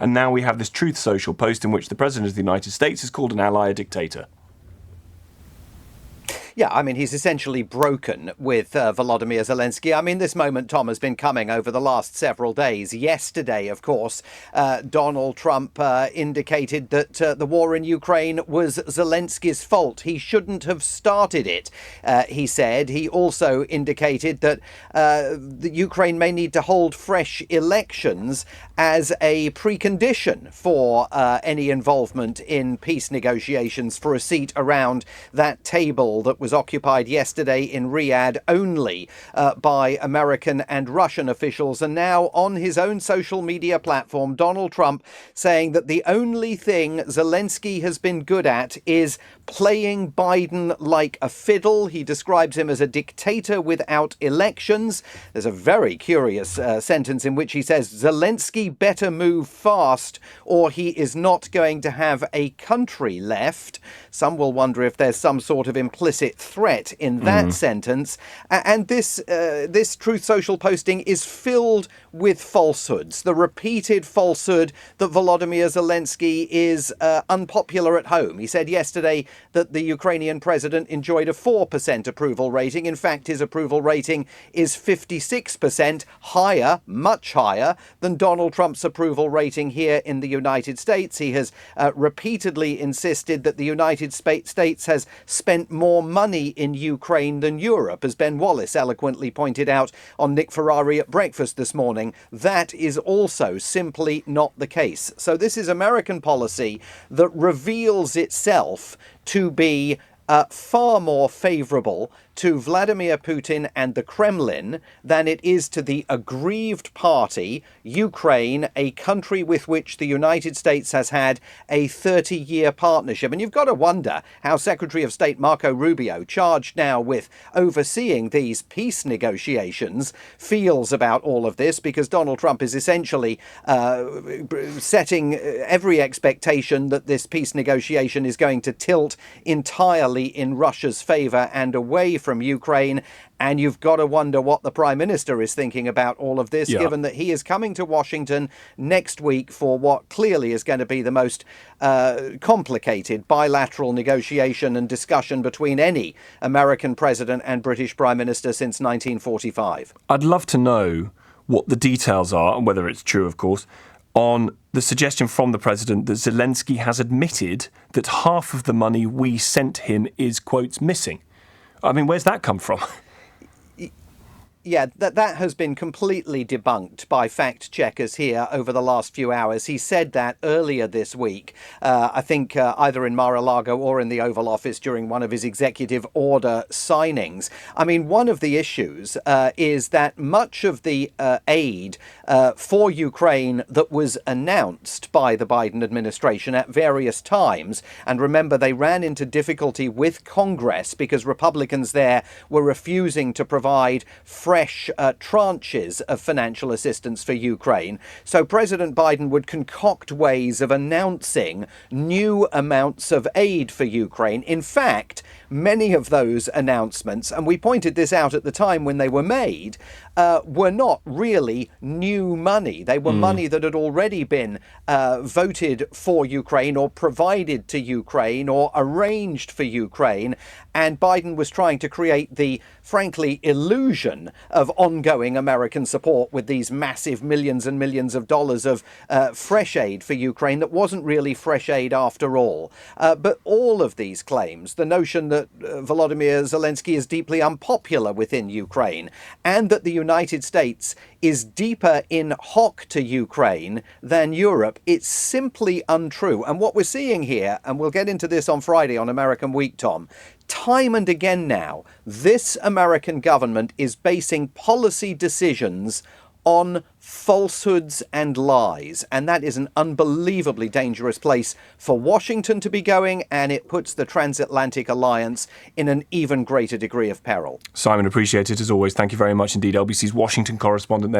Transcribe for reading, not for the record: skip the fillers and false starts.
And now we have this TruthSocial post in which the President of the United States has called an ally a dictator. Yeah, I mean, he's essentially broken with Volodymyr Zelenskyy. I mean, this moment, Tom, has been coming over the last several days. Yesterday, of course, Donald Trump indicated that the war in Ukraine was Zelenskyy's fault. He shouldn't have started it, he said. He also indicated that the Ukraine may need to hold fresh elections as a precondition for any involvement in peace negotiations for a seat around that table that was occupied yesterday in Riyadh only by American and Russian officials. And now on his own social media platform, Donald Trump saying that the only thing Zelenskyy has been good at is playing Biden like a fiddle. He describes him as a dictator without elections. There's a very curious sentence in which he says Zelenskyy better move fast or he is not going to have a country left. Some will wonder if there's some sort of implicit threat in that sentence. And this TruthSocial posting is filled with falsehoods. The repeated falsehood that Volodymyr Zelenskyy is unpopular at home. He said yesterday that the Ukrainian president enjoyed a 4% approval rating. In fact, his approval rating is 56% higher, much higher than Donald Trump's approval rating here in the United States. He has repeatedly insisted that the United States has spent more money in Ukraine than Europe, as Ben Wallace eloquently pointed out on Nick Ferrari at breakfast this morning. That is also simply not the case. So this is American policy that reveals itself to be far more favourable to Vladimir Putin and the Kremlin than it is to the aggrieved party, Ukraine, a country with which the United States has had a 30-year partnership. And you've got to wonder how Secretary of State Marco Rubio, charged now with overseeing these peace negotiations, feels about all of this, because Donald Trump is essentially setting every expectation that this peace negotiation is going to tilt entirely in Russia's favour and away from Ukraine. And you've got to wonder what the Prime Minister is thinking about all of this, given that he is coming to Washington next week for what clearly is going to be the most complicated bilateral negotiation and discussion between any American president and British Prime Minister since 1945. I'd love to know what the details are, and whether it's true, of course, on the suggestion from the president that Zelenskyy has admitted that half of the money we sent him is, quotes, missing. I mean, where's that come from? Yeah, that has been completely debunked by fact checkers here over the last few hours. He said that earlier this week, I think either in Mar-a-Lago or in the Oval Office during one of his executive order signings. I mean, one of the issues is that much of the aid for Ukraine that was announced by the Biden administration at various times, and remember, they ran into difficulty with Congress because Republicans there were refusing to provide fresh tranches of financial assistance for Ukraine. So President Biden would concoct ways of announcing new amounts of aid for Ukraine. In fact, many of those announcements, and we pointed this out at the time when they were made, were not really new money. They were money that had already been voted for Ukraine or provided to Ukraine or arranged for Ukraine. And Biden was trying to create the, frankly, illusion of ongoing American support with these massive millions and millions of dollars of fresh aid for Ukraine that wasn't really fresh aid after all. But all of these claims, the notion that Volodymyr Zelenskyy is deeply unpopular within Ukraine and that the United States is deeper in hock to Ukraine than Europe, it's simply untrue. And what we're seeing here, and we'll get into this on Friday on American Week, Tom, time and again now, this American government is basing policy decisions on falsehoods and lies. And that is an unbelievably dangerous place for Washington to be going, and it puts the transatlantic alliance in an even greater degree of peril. Simon, appreciate it as always. Thank you very much indeed. LBC's Washington correspondent there.